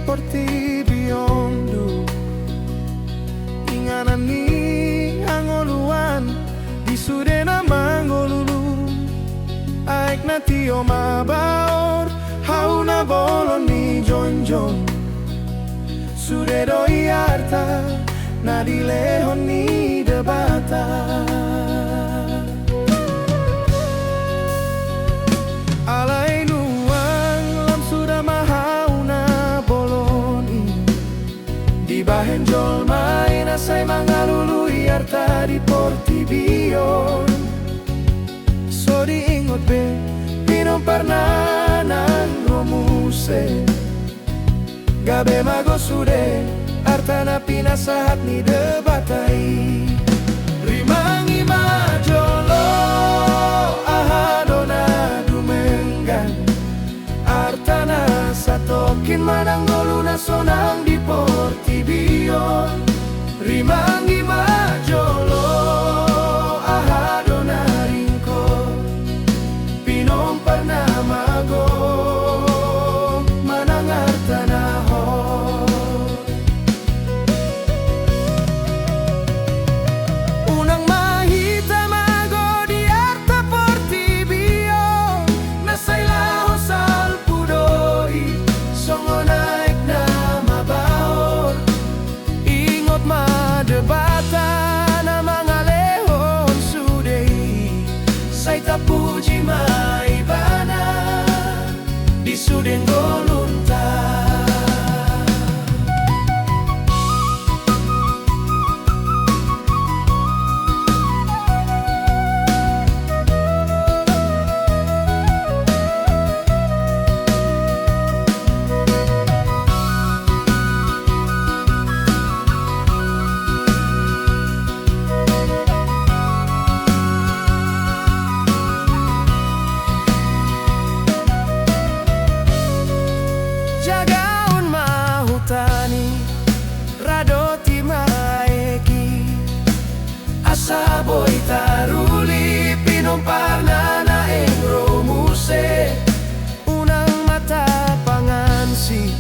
porti biondu inganan ni angoluan di sudena mangolulu aik na tio mabaor hauna bolon ni jonjon sudero iarta na dilehon ni debata alai nuang lam sudah mahauna boloni di bahen jol main asai mangalulu iarta di porti bion so diingot be pinom pernah nang romuse gabe mago sude artana pinasahat ni debatai rimangi majolo ahadona dumenggan artana satokin manang goluna sonang di porti bion rimangi majolo ahadona ringko pinom pernah mago manang artana puji mai bana di suden golunta jagaun mahutani radoti maeki asa boy taruli pinom parnana engro muse unang mata pangansi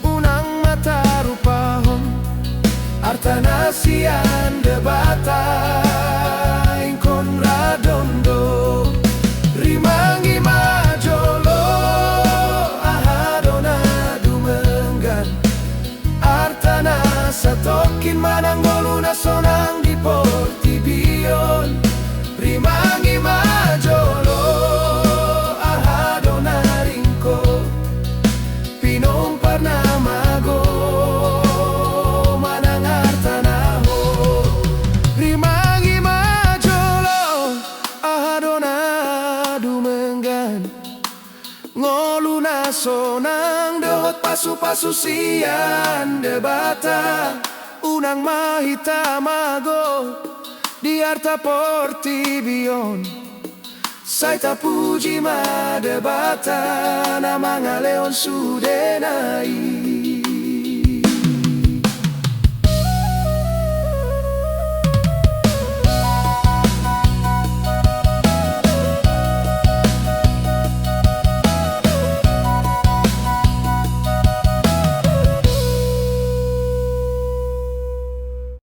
unang mata rupahon artana sian debata ingkon radondo rimangi majolo satokin manang goluna sonang di porti bion rimangi majolo ahadona ringko pinom pernah mago manang artanaho rimangi majolo ahadona dumenggan ngoluna sonang dehot pasu-pasu sian debata unang mahita mago di arta porti bion saita puji ma debata na mga leon sudena